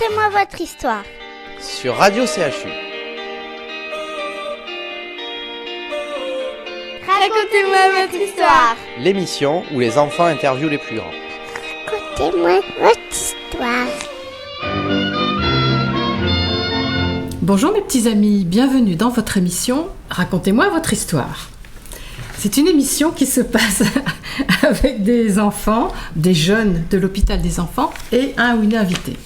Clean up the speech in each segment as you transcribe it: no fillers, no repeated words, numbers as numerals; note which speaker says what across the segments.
Speaker 1: Racontez-moi votre histoire.
Speaker 2: Sur Radio CHU.
Speaker 1: Racontez-moi votre histoire.
Speaker 2: L'émission où les enfants interviewent les plus grands.
Speaker 1: Racontez-moi votre histoire.
Speaker 3: Bonjour mes petits amis, bienvenue dans votre émission Racontez-moi votre histoire. C'est une émission qui se passe avec des enfants, des jeunes de l'hôpital des enfants et un ou une invitée.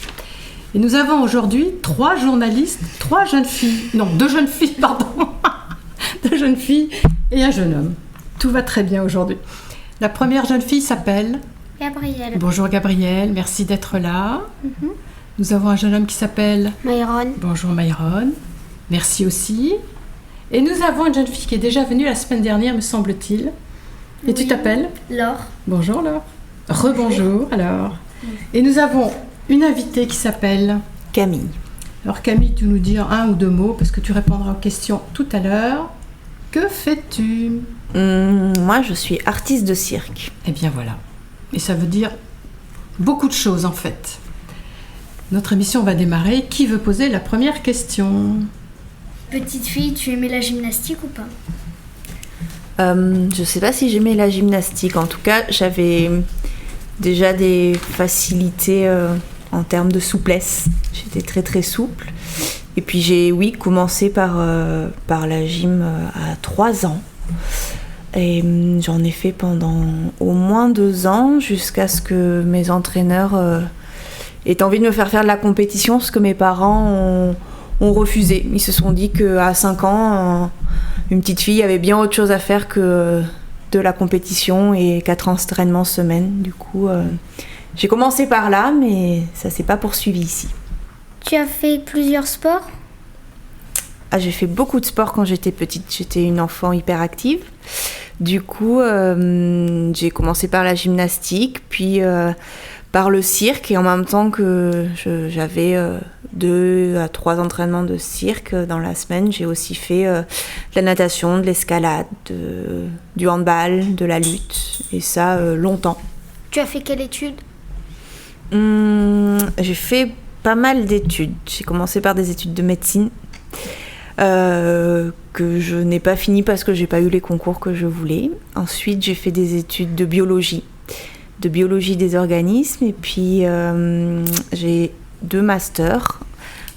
Speaker 3: Et nous avons aujourd'hui 3 journalistes, 2 jeunes filles et un jeune homme. Tout va très bien aujourd'hui. La première jeune fille s'appelle
Speaker 1: Gabrielle.
Speaker 3: Bonjour Gabrielle, merci d'être là. Nous avons un jeune homme qui s'appelle
Speaker 1: Myron.
Speaker 3: Bonjour Myron, merci aussi. Et nous avons une jeune fille qui est déjà venue la semaine dernière, me semble-t-il. Et oui. Tu t'appelles
Speaker 1: Laure.
Speaker 3: Bonjour Laure. Rebonjour alors. Et nous avons une invitée qui s'appelle
Speaker 4: Camille.
Speaker 3: Alors Camille, tu nous dis 1 ou 2 mots parce que tu répondras aux questions tout à l'heure. Que fais-tu ?
Speaker 4: Moi, je suis artiste de cirque.
Speaker 3: Eh bien voilà. Et ça veut dire beaucoup de choses en fait. Notre émission va démarrer. Qui veut poser la première question ?
Speaker 5: Petite fille, tu aimais la gymnastique ou pas ?
Speaker 4: Je sais pas si j'aimais la gymnastique. En tout cas, j'avais déjà des facilités en termes de souplesse. J'étais très très souple. Et puis j'ai commencé par la gym à 3 ans. Et j'en ai fait pendant au moins 2 ans jusqu'à ce que mes entraîneurs aient envie de me faire de la compétition, ce que mes parents ont refusé. Ils se sont dit qu'à 5 ans, une petite fille avait bien autre chose à faire que de la compétition et 4 entraînements semaine. Du coup, j'ai commencé par là, mais ça s'est pas poursuivi ici.
Speaker 5: Tu as fait plusieurs sports ?
Speaker 4: J'ai fait beaucoup de sport quand j'étais petite. J'étais une enfant hyper active. Du coup, j'ai commencé par la gymnastique, puis par le cirque. Et en même temps que j'avais 2 à 3 entraînements de cirque dans la semaine, j'ai aussi fait de la natation, de l'escalade, du handball, de la lutte. Et ça, longtemps.
Speaker 5: Tu as fait quelle étude ?
Speaker 4: J'ai fait pas mal d'études. J'ai commencé par des études de médecine. Que je n'ai pas fini parce que j'ai pas eu les concours que je voulais. Ensuite, j'ai fait des études de biologie des organismes, et puis j'ai 2 masters.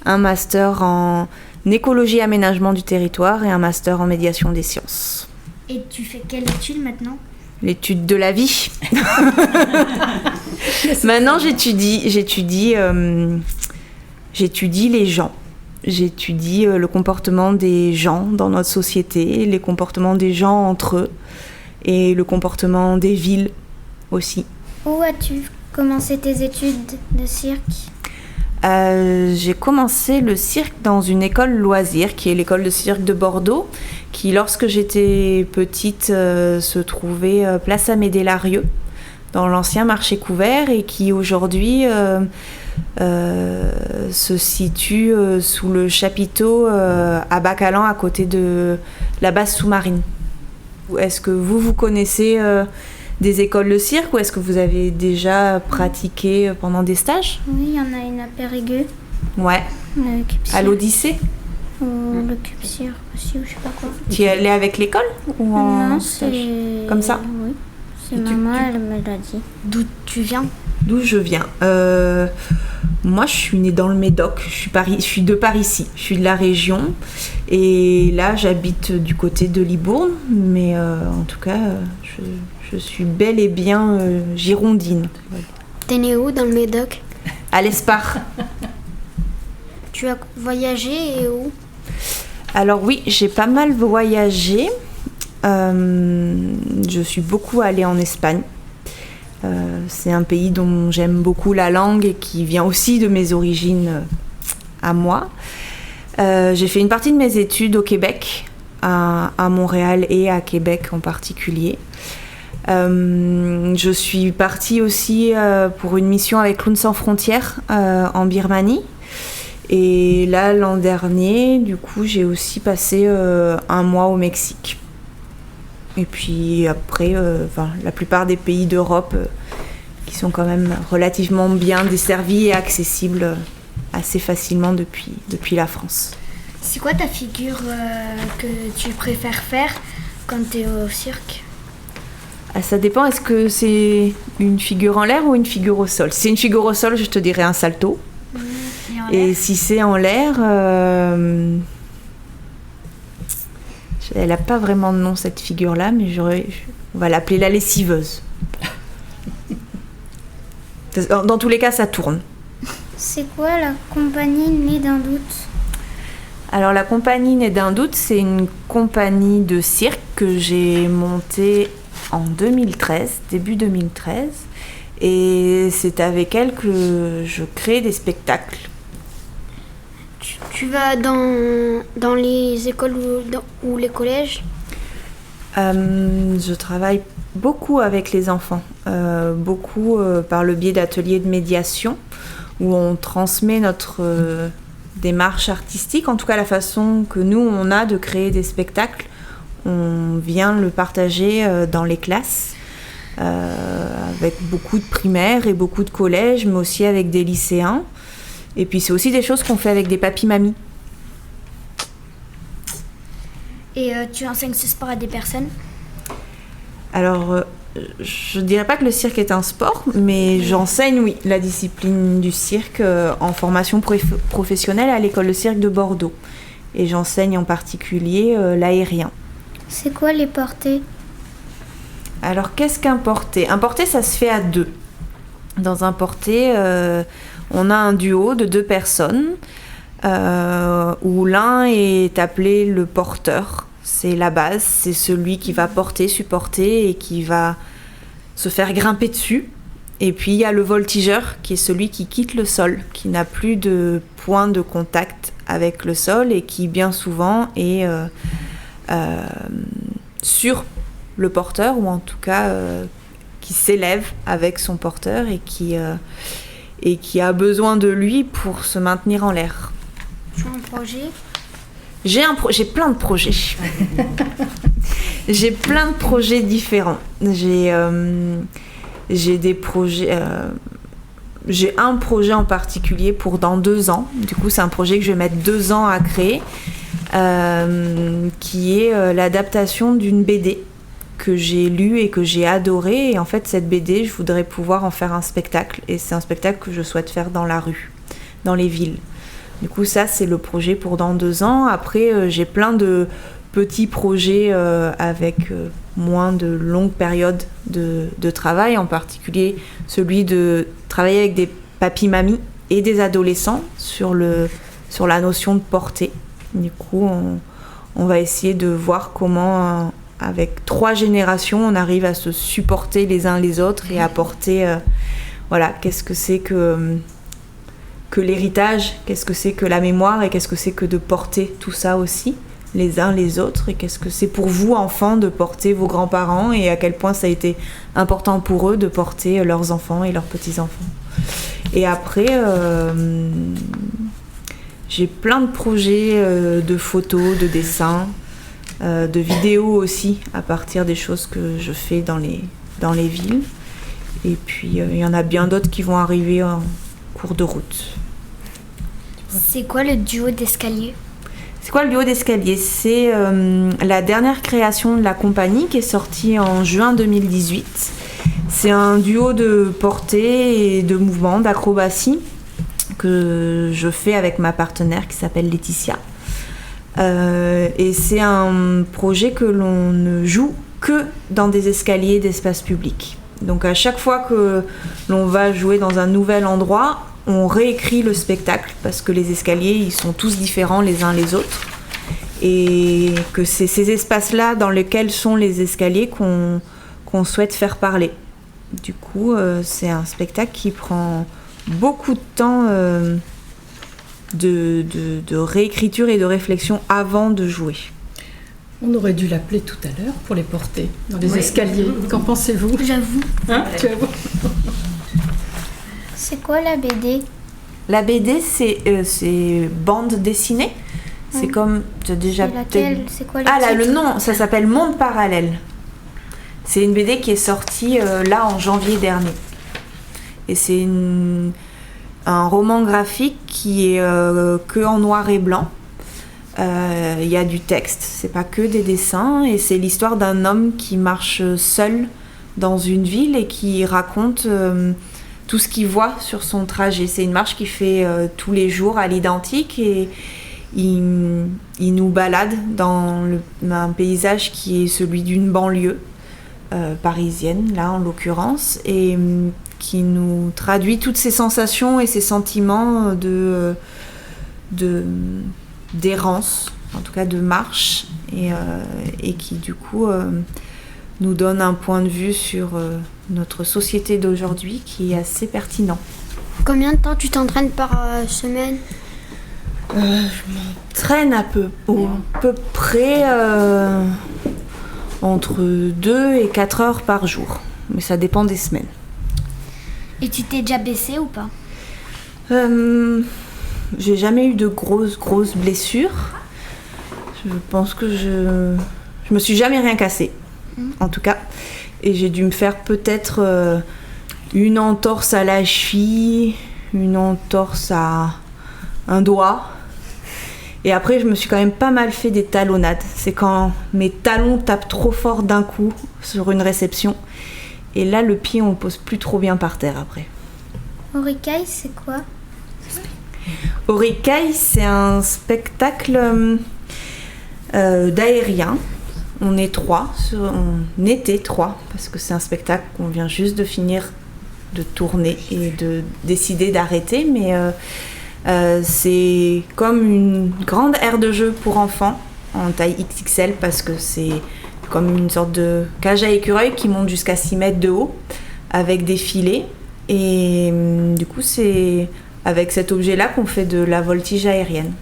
Speaker 4: Un master en écologie et aménagement du territoire et un master en médiation des sciences.
Speaker 5: Et tu fais quelle étude maintenant ?
Speaker 4: L'étude de la vie. Maintenant, j'étudie les gens. J'étudie le comportement des gens dans notre société, les comportements des gens entre eux et le comportement des villes aussi.
Speaker 5: Où as-tu commencé tes études de cirque ?
Speaker 4: J'ai commencé le cirque dans une école loisir, qui est l'école de cirque de Bordeaux, qui lorsque j'étais petite se trouvait place Amédée-Larieux, dans l'ancien marché couvert, et qui aujourd'hui se situe sous le chapiteau à Bacalan, à côté de la base sous-marine. Est-ce que vous connaissez des écoles de cirque, ou est-ce que vous avez déjà pratiqué pendant des stages ?
Speaker 5: Oui, il y en a une à Périgueux.
Speaker 4: Ouais. À l'Odyssée ?
Speaker 5: Ou le Cube Cirque aussi, ou je sais pas quoi.
Speaker 4: Tu es allée avec l'école ou
Speaker 5: Non,
Speaker 4: stage ?
Speaker 5: c'est...
Speaker 4: Comme ça ?
Speaker 5: Oui, c'est maman, elle me l'a dit. D'où tu viens ?
Speaker 4: D'où je viens. Moi, je suis née dans le Médoc. Je suis de par ici. Je suis de la région. Et là, j'habite du côté de Libourne. Mais en tout cas, je suis bel et bien girondine.
Speaker 5: T'es née où dans le Médoc ?
Speaker 4: À l'Espar.
Speaker 5: Tu as voyagé et où ?
Speaker 4: Alors oui, j'ai pas mal voyagé. Je suis beaucoup allée en Espagne. C'est un pays dont j'aime beaucoup la langue et qui vient aussi de mes origines à moi. J'ai fait une partie de mes études au Québec, à Montréal et à Québec en particulier. Je suis partie aussi pour une mission avec Clowns sans frontières en Birmanie. Et là, l'an dernier, du coup, j'ai aussi passé 1 mois au Mexique. Et puis après, la plupart des pays d'Europe qui sont quand même relativement bien desservis et accessibles assez facilement depuis la France.
Speaker 5: C'est quoi ta figure que tu préfères faire quand tu es au cirque?
Speaker 4: Ça dépend, est-ce que c'est une figure en l'air ou une figure au sol? Si c'est une figure au sol, je te dirais un salto. Et si c'est en l'air, elle n'a pas vraiment de nom cette figure-là, mais on va l'appeler la lessiveuse. Dans tous les cas, ça tourne.
Speaker 5: C'est quoi la compagnie Née d'un doute?
Speaker 4: Alors la compagnie Née d'un doute, c'est une compagnie de cirque que j'ai montée en 2013, début 2013. Et c'est avec elle que je crée des spectacles.
Speaker 5: Tu vas dans les écoles ou les collèges?
Speaker 4: Je travaille beaucoup avec les enfants, beaucoup par le biais d'ateliers de médiation où on transmet notre démarche artistique, en tout cas la façon que nous on a de créer des spectacles. On vient le partager dans les classes avec beaucoup de primaires et beaucoup de collèges, mais aussi avec des lycéens. Et puis c'est aussi des choses qu'on fait avec des papis-mamies.
Speaker 5: Et tu enseignes ce sport à des personnes?
Speaker 4: Alors, je ne dirais pas que le cirque est un sport, mais j'enseigne, oui, la discipline du cirque en formation professionnelle à l'école de cirque de Bordeaux. Et j'enseigne en particulier l'aérien.
Speaker 5: C'est quoi les portées?
Speaker 4: Alors, qu'est-ce qu'un porté? Un porté, ça se fait à deux. Dans un porté, on a un duo de 2 personnes où l'un est appelé le porteur. C'est la base, c'est celui qui va porter, supporter et qui va se faire grimper dessus. Et puis il y a le voltigeur qui est celui qui quitte le sol, qui n'a plus de point de contact avec le sol et qui bien souvent est sur le porteur ou en tout cas qui s'élève avec son porteur et qui a besoin de lui pour se maintenir en l'air.
Speaker 5: Tu as un projet?
Speaker 4: J'ai plein de projets. J'ai plein de projets différents. J'ai des projets. J'ai un projet en particulier pour dans 2 ans. Du coup, c'est un projet que je vais mettre 2 ans à créer, qui est l'adaptation d'une BD que j'ai lue et que j'ai adorée. Et en fait, cette BD, je voudrais pouvoir en faire un spectacle. Et c'est un spectacle que je souhaite faire dans la rue, dans les villes. Du coup, ça, c'est le projet pour dans 2 ans. Après, j'ai plein de petits projets avec moins de longues périodes de travail, en particulier celui de travailler avec des papis-mamies et des adolescents sur la notion de portée. Du coup, on va essayer de voir comment, avec 3 générations, on arrive à se supporter les uns les autres et à porter, qu'est-ce que c'est que l'héritage, qu'est-ce que c'est que la mémoire et qu'est-ce que c'est que de porter tout ça aussi, les uns les autres, et qu'est-ce que c'est pour vous, enfants, de porter vos grands-parents et à quel point ça a été important pour eux de porter leurs enfants et leurs petits-enfants. Et après, j'ai plein de projets de photos, de dessins, de vidéos aussi, à partir des choses que je fais dans les villes. Et puis, il y en a bien d'autres qui vont arriver en cours de route.
Speaker 5: C'est quoi le duo d'escalier?
Speaker 4: C'est quoi le duo d'escalier? C'est la dernière création de la compagnie qui est sortie en juin 2018. C'est un duo de portée et de mouvement, d'acrobatie que je fais avec ma partenaire qui s'appelle Laetitia. Et c'est un projet que l'on ne joue que dans des escaliers d'espace public. Donc à chaque fois que l'on va jouer dans un nouvel endroit, on réécrit le spectacle parce que les escaliers, ils sont tous différents les uns les autres. Et que c'est ces espaces-là dans lesquels sont les escaliers qu'on souhaite faire parler. Du coup, c'est un spectacle qui prend beaucoup de temps de réécriture et de réflexion avant de jouer.
Speaker 3: On aurait dû l'appeler tout à l'heure pour les porter dans les escaliers. Qu'en pensez-vous?
Speaker 5: J'avoue.
Speaker 3: Hein, tu avoues?
Speaker 5: C'est quoi la BD?
Speaker 4: La BD, c'est bande dessinée. C'est comme...
Speaker 5: C'est laquelle? C'est quoi le
Speaker 4: Ah là,
Speaker 5: titre?
Speaker 4: le nom, ça s'appelle Monde Parallèle. C'est une BD qui est sortie là en janvier dernier. Et c'est un roman graphique qui est que en noir et blanc. Il y a du texte, c'est pas que des dessins, et c'est l'histoire d'un homme qui marche seul dans une ville et qui raconte tout ce qu'il voit sur son trajet. C'est une marche qu'il fait tous les jours à l'identique, et il nous balade dans un paysage qui est celui d'une banlieue parisienne, là en l'occurrence, et qui nous traduit toutes ces sensations et ces sentiments d'errance, en tout cas de marche, et qui du coup nous donne un point de vue sur notre société d'aujourd'hui qui est assez pertinent.
Speaker 5: Combien de temps tu t'entraînes par semaine?
Speaker 4: Je m'entraîne à peu près entre 2 et 4 heures par jour, mais ça dépend des semaines.
Speaker 5: Et tu t'es déjà blessée ou pas?
Speaker 4: J'ai jamais eu de grosses blessures. Je pense que je me suis jamais rien cassé, en tout cas. Et j'ai dû me faire peut-être une entorse à la cheville, une entorse à un doigt. Et après, je me suis quand même pas mal fait des talonnades. C'est quand mes talons tapent trop fort d'un coup sur une réception. Et là, le pied, on le pose plus trop bien par terre après.
Speaker 5: Orikai, c'est quoi?
Speaker 4: Orikai, c'est un spectacle d'aérien. On était 3, parce que c'est un spectacle qu'on vient juste de finir de tourner et de décider d'arrêter. Mais c'est comme une grande aire de jeu pour enfants, en taille XXL, parce que c'est comme une sorte de cage à écureuil qui monte jusqu'à 6 mètres de haut, avec des filets. Et du coup, c'est avec cet objet-là qu'on fait de la voltige aérienne.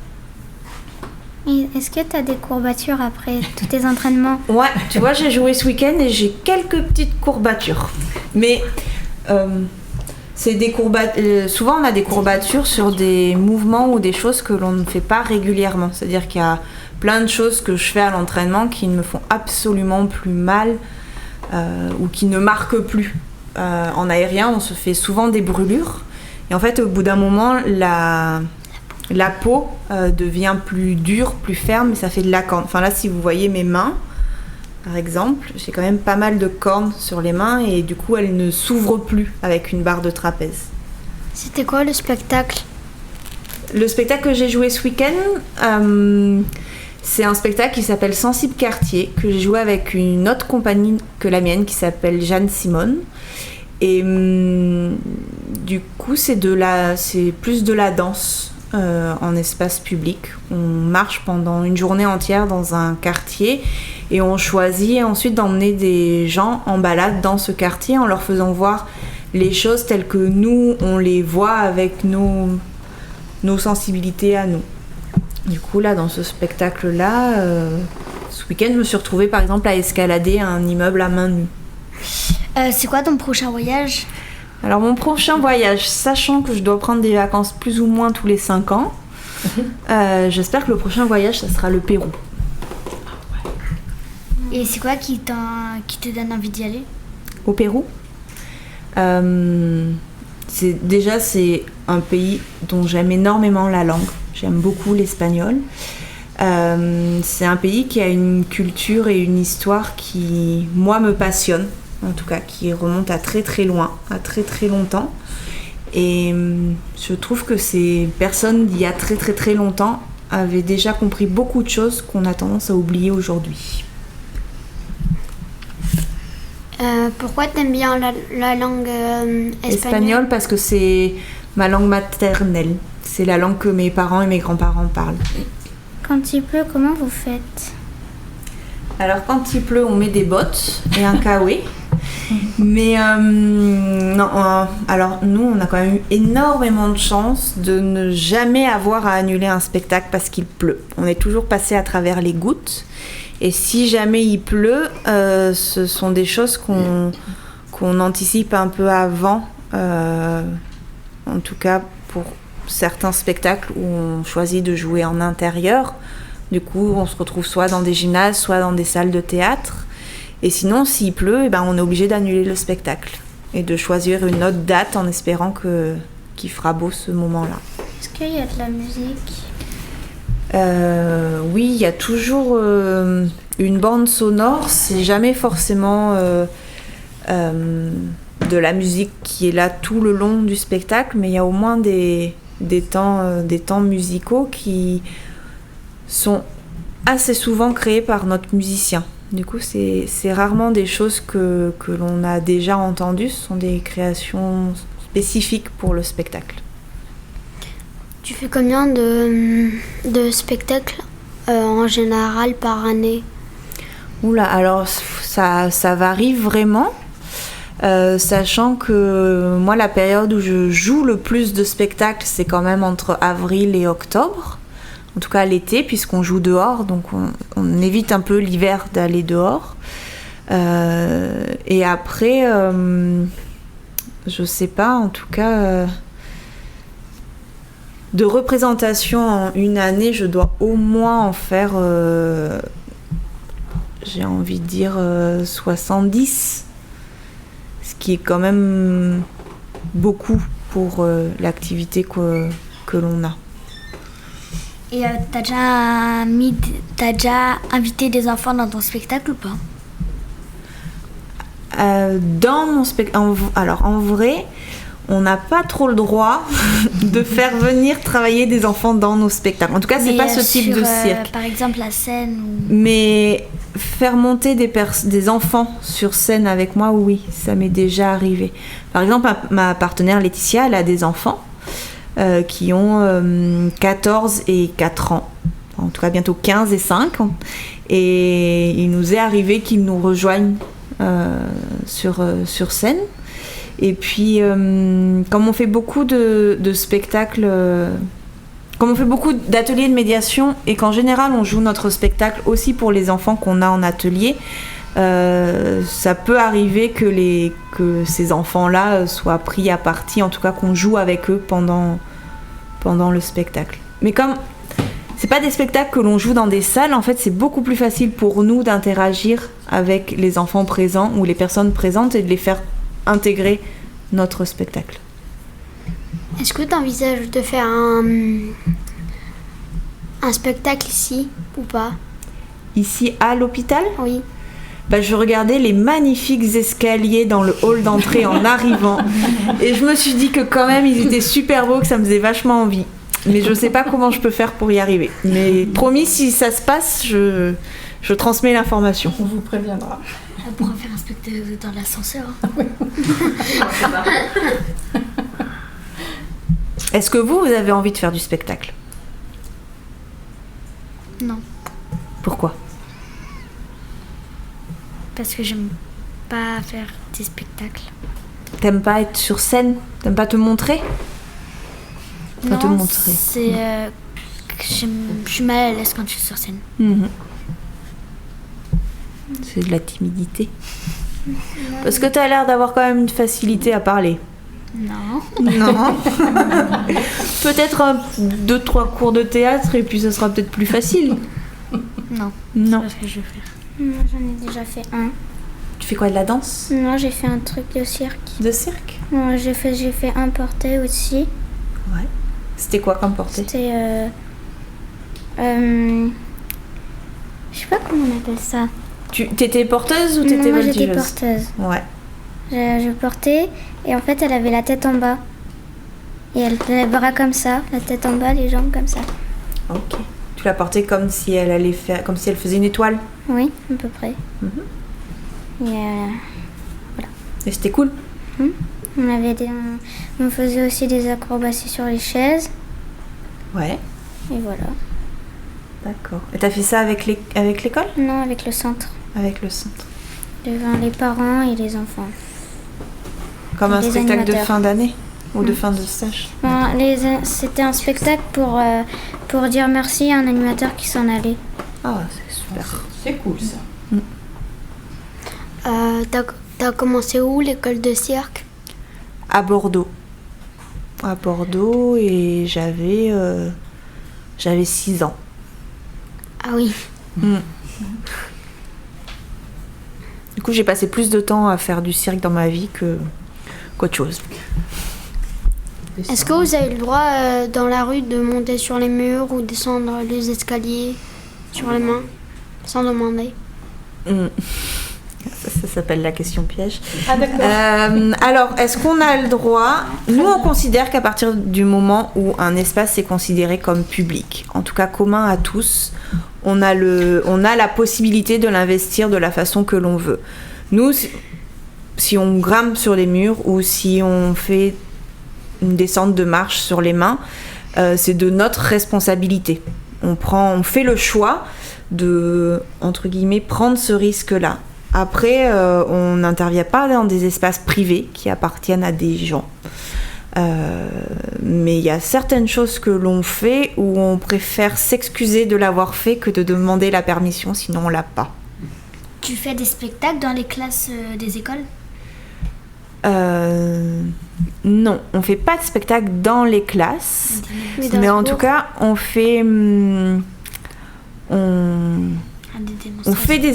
Speaker 5: Et est-ce que tu as des courbatures après tous tes entraînements?
Speaker 4: Ouais, tu vois, j'ai joué ce week-end et j'ai quelques petites courbatures. Mais c'est des souvent, on a des courbatures sur des mouvements ou des choses que l'on ne fait pas régulièrement. C'est-à-dire qu'il y a plein de choses que je fais à l'entraînement qui ne me font absolument plus mal ou qui ne marquent plus. En aérien, on se fait souvent des brûlures. Et en fait, au bout d'un moment, la peau devient plus dure, plus ferme, et ça fait de la corne. Enfin là, si vous voyez mes mains, par exemple, j'ai quand même pas mal de cornes sur les mains, et du coup, elles ne s'ouvrent plus avec une barre de trapèze.
Speaker 5: C'était quoi le spectacle?
Speaker 4: Le spectacle que j'ai joué ce week-end, c'est un spectacle qui s'appelle Sensible Quartier, que j'ai joué avec une autre compagnie que la mienne, qui s'appelle Jeanne Simone. Et du coup, c'est plus de la danse en espace public. On marche pendant une journée entière dans un quartier et on choisit ensuite d'emmener des gens en balade dans ce quartier en leur faisant voir les choses telles que nous, on les voit avec nos sensibilités à nous. Du coup, là, dans ce spectacle-là, ce week-end, je me suis retrouvée par exemple à escalader un immeuble à main nue.
Speaker 5: C'est quoi ton prochain voyage?
Speaker 4: Alors mon prochain voyage, sachant que je dois prendre des vacances plus ou moins tous les 5 ans, j'espère que le prochain voyage, ça sera le Pérou.
Speaker 5: Et c'est quoi qui te donne envie d'y aller?
Speaker 4: Au Pérou, c'est un pays dont j'aime énormément la langue. J'aime beaucoup l'espagnol. C'est un pays qui a une culture et une histoire qui, moi, me passionne. En tout cas, qui remonte à très très loin, à très très longtemps. Et je trouve que ces personnes d'il y a très très très longtemps avaient déjà compris beaucoup de choses qu'on a tendance à oublier aujourd'hui.
Speaker 5: Pourquoi t'aimes bien la langue espagnole?
Speaker 4: Parce que c'est ma langue maternelle. C'est la langue que mes parents et mes grands-parents parlent.
Speaker 5: Quand il pleut, comment vous faites?
Speaker 4: Alors quand il pleut, on met des bottes et un kawaii. Mais non, alors nous, on a quand même eu énormément de chance de ne jamais avoir à annuler un spectacle parce qu'il pleut. On est toujours passé à travers les gouttes. Et si jamais il pleut, ce sont des choses qu'on anticipe un peu avant. En tout cas, pour certains spectacles où on choisit de jouer en intérieur. Du coup, on se retrouve soit dans des gymnases, soit dans des salles de théâtre. Et sinon, s'il pleut, on est obligé d'annuler le spectacle et de choisir une autre date en espérant que qui fera beau ce moment-là.
Speaker 5: Est-ce qu'il y a de la musique?
Speaker 4: Oui, il y a toujours une bande sonore. C'est jamais forcément de la musique qui est là tout le long du spectacle, mais il y a au moins des temps musicaux qui sont assez souvent créés par notre musicien. Du coup, c'est rarement des choses que l'on a déjà entendues, ce sont des créations spécifiques pour le spectacle.
Speaker 5: Tu fais combien de spectacles en général par année?
Speaker 4: Oula, alors ça varie vraiment, sachant que moi la période où je joue le plus de spectacles, c'est quand même entre avril et octobre, en tout cas l'été, puisqu'on joue dehors, donc on évite un peu l'hiver d'aller dehors. Et après, je sais pas, en tout cas, de représentation en une année, je dois au moins en faire, j'ai envie de dire 70, ce qui est quand même beaucoup pour l'activité que l'on a.
Speaker 5: Et t'as déjà invité des enfants dans ton spectacle ou pas?
Speaker 4: Dans mon spectacle, alors en vrai, on n'a pas trop le droit de faire venir travailler des enfants dans nos spectacles. En tout cas, c'est pas ce type de cirque.
Speaker 5: Par exemple, la scène ou...
Speaker 4: Mais faire monter des enfants sur scène avec moi, oui, ça m'est déjà arrivé. Par exemple, ma partenaire Laetitia, elle a des enfants qui ont 14 et 4 ans. En tout cas, bientôt 15 et 5 ans. Et il nous est arrivé qu'ils nous rejoignent sur scène. Et puis, comme on fait beaucoup de spectacles, comme on fait beaucoup d'ateliers de médiation, et qu'en général on joue notre spectacle aussi pour les enfants qu'on a en atelier, ça peut arriver que ces enfants-là soient pris à partie, en tout cas qu'on joue avec eux pendant le spectacle. Mais comme c'est pas des spectacles que l'on joue dans des salles, en fait c'est beaucoup plus facile pour nous d'interagir avec les enfants présents ou les personnes présentes et de les faire intégrer notre spectacle.
Speaker 5: Est-ce que tu envisages de faire un spectacle ici ou pas?
Speaker 4: Ici à l'hôpital?
Speaker 5: Oui.
Speaker 4: Je regardais les magnifiques escaliers dans le hall d'entrée en arrivant et je me suis dit que quand même ils étaient super beaux, que ça me faisait vachement envie. Mais je sais pas comment je peux faire pour y arriver. Mais promis, si ça se passe, je transmets l'information.
Speaker 3: On vous préviendra.
Speaker 5: On pourra faire un spectacle dans l'ascenseur.
Speaker 4: Est-ce que vous avez envie de faire du spectacle?
Speaker 5: Non,
Speaker 4: Pourquoi?
Speaker 5: parce que j'aime pas faire des spectacles.
Speaker 4: T'aimes pas être sur scène? T'aimes pas te montrer? Enfin, te
Speaker 5: Non,
Speaker 4: montrer.
Speaker 5: c'est que je suis mal à l'aise quand je suis sur scène.
Speaker 4: Mhm. C'est de la timidité. Parce que t'as l'air d'avoir quand même une facilité à parler.
Speaker 5: Non.
Speaker 4: Non. Peut-être 2-3 cours de théâtre et puis ça sera peut-être plus facile.
Speaker 5: Non.
Speaker 4: Non.
Speaker 5: C'est pas ce que je veux faire.
Speaker 1: Moi, j'en ai déjà fait un.
Speaker 4: Tu fais quoi, de la danse?
Speaker 1: Non, j'ai fait un truc de cirque.
Speaker 4: De cirque?
Speaker 1: Moi, j'ai fait un porté aussi.
Speaker 4: Ouais. C'était quoi comme portée?
Speaker 1: C'était... je sais pas comment on appelle ça.
Speaker 4: T'étais porteuse ou t'étais
Speaker 1: Non, moi,
Speaker 4: voltigeuse?
Speaker 1: j'étais porteuse.
Speaker 4: Ouais.
Speaker 1: Je portais et en fait, elle avait la tête en bas. Et elle avait les bras comme ça, la tête en bas, les jambes comme ça.
Speaker 4: Ok. Tu l'as portée comme si elle allait faire, comme si elle faisait une étoile.
Speaker 1: Oui, à peu près. Et
Speaker 4: Et c'était cool.
Speaker 1: on faisait aussi des acrobaties sur les chaises.
Speaker 4: Ouais.
Speaker 1: Et voilà.
Speaker 4: D'accord. Et t'as fait ça avec l'école?
Speaker 1: Non, avec le centre.
Speaker 4: Avec le centre.
Speaker 1: Devant les parents et les enfants.
Speaker 4: Comme
Speaker 1: Et
Speaker 4: un
Speaker 1: les
Speaker 4: spectacle de
Speaker 1: animateurs.
Speaker 4: fin d'année ou de fin de stage.
Speaker 1: C'était un spectacle pour dire merci à un animateur qui s'en allait.
Speaker 4: Ah, c'est super.
Speaker 3: C'est cool ça.
Speaker 5: T'as commencé où l'école de cirque?
Speaker 4: À Bordeaux. À Bordeaux et j'avais 6 ans.
Speaker 5: Ah oui.
Speaker 4: Du coup, j'ai passé plus de temps à faire du cirque dans ma vie qu'autre chose.
Speaker 5: Est-ce que vous avez le droit dans la rue de monter sur les murs ou descendre les escaliers sur les mains sans demander?
Speaker 4: Ça s'appelle la question piège.
Speaker 3: Ah d'accord.
Speaker 4: Alors, est-ce qu'on a le droit? Nous, on considère qu'à partir du moment où un espace est considéré comme public, en tout cas commun à tous, on a la possibilité de l'investir de la façon que l'on veut. Nous, si on grimpe sur les murs ou si on fait une descente de marche sur les mains, c'est de notre responsabilité. On fait le choix de, entre guillemets, prendre ce risque-là. Après, on n'intervient pas dans des espaces privés qui appartiennent à des gens. Mais il y a certaines choses que l'on fait où on préfère s'excuser de l'avoir fait que de demander la permission, sinon on l'a pas.
Speaker 5: Tu fais des spectacles dans les classes des écoles?
Speaker 4: Non, on fait pas de spectacle dans les classes, mais en tout cas, on fait des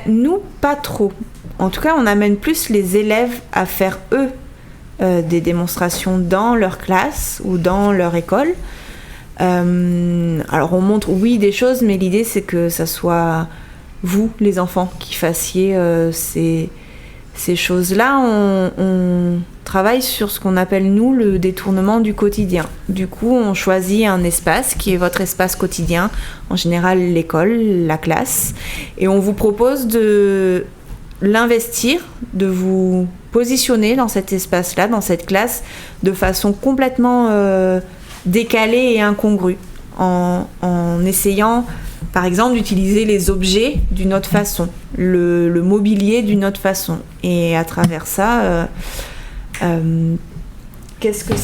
Speaker 4: nous pas trop. En tout cas, on amène plus les élèves à faire eux des démonstrations dans leur classe ou dans leur école. Alors on montre des choses, mais l'idée c'est que ça soit vous, les enfants, qui fassiez ces choses-là. On travaille sur ce qu'on appelle, nous, le détournement du quotidien. Du coup, on choisit un espace qui est votre espace quotidien, en général l'école, la classe, et on vous propose de l'investir, de vous positionner dans cet espace-là, dans cette classe, de façon complètement décalée et incongrue, en essayant, par exemple, d'utiliser les objets d'une autre façon, le mobilier d'une autre façon. Et à travers ça, qu'est-ce que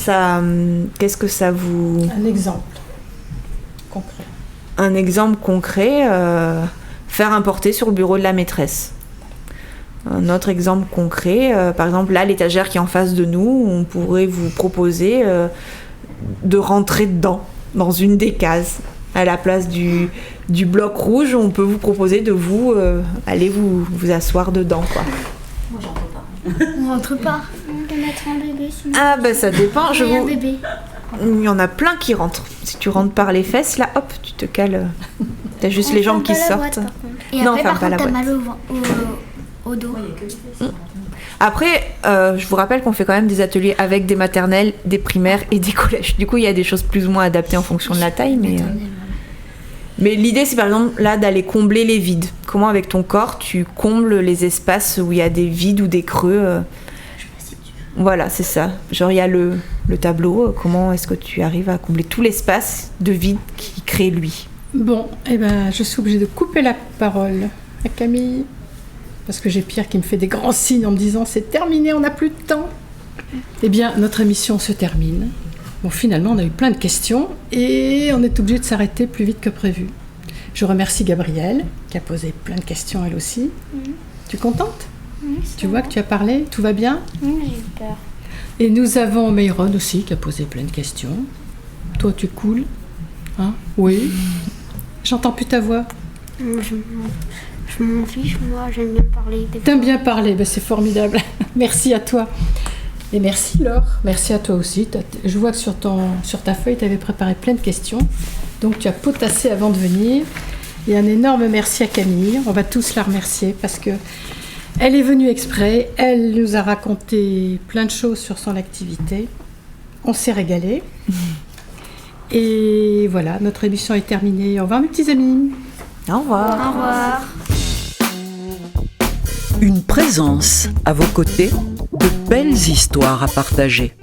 Speaker 4: ça vous...
Speaker 3: Un exemple concret.
Speaker 4: Un exemple concret, faire un portrait sur le bureau de la maîtresse. Un autre exemple concret, par exemple, là, l'étagère qui est en face de nous, on pourrait vous proposer de rentrer dedans, dans une des cases. À la place du bloc rouge, on peut vous proposer de aller vous asseoir dedans, quoi.
Speaker 5: Moi, j'en peux pas. On rentre pas. De mettre un bébé.
Speaker 4: Ah, ça dépend.
Speaker 5: Un bébé.
Speaker 4: Il y en a plein qui rentrent. Si tu rentres par les fesses, là, hop, tu te cales. T'as juste les jambes qui sortent.
Speaker 5: Et
Speaker 4: non,
Speaker 5: après,
Speaker 4: ferme pas la boîte.
Speaker 5: T'as mal au dos.
Speaker 4: Après, je vous rappelle qu'on fait quand même des ateliers avec des maternelles, des primaires et des collèges. Du coup, il y a des choses plus ou moins adaptées en fonction de la taille, mais l'idée, c'est par exemple là d'aller combler les vides. Comment avec ton corps tu combles les espaces où il y a des vides ou des creux. Voilà, c'est ça. Genre il y a le tableau. Comment est-ce que tu arrives à combler tout l'espace de vide qui crée lui?
Speaker 3: Bon, je suis obligée de couper la parole à Camille. Parce que j'ai Pierre qui me fait des grands signes en me disant « c'est terminé, on n'a plus de temps ». Eh bien, notre émission se termine. Bon, finalement, on a eu plein de questions et on est obligé de s'arrêter plus vite que prévu. Je remercie Gabrielle qui a posé plein de questions elle aussi. Tu es contente? Tu vois que tu as parlé? Tout va bien?
Speaker 5: Oui, j'ai eu peur.
Speaker 3: Et nous avons Mayron aussi qui a posé plein de questions. Toi, tu es cool? Hein? Oui. J'entends plus ta voix.
Speaker 5: Je m'en fiche, moi, j'aime bien parler.
Speaker 3: T'aimes bien parler, c'est formidable. Merci à toi. Et merci Laure, merci à toi aussi. Je vois que sur ta feuille, tu avais préparé plein de questions. Donc tu as potassé avant de venir. Et un énorme merci à Camille. On va tous la remercier parce que elle est venue exprès. Elle nous a raconté plein de choses sur son activité. On s'est régalé. Et voilà, notre émission est terminée. Au revoir mes petits amis.
Speaker 4: Au revoir.
Speaker 5: Au revoir.
Speaker 6: Une présence à vos côtés, de belles histoires à partager.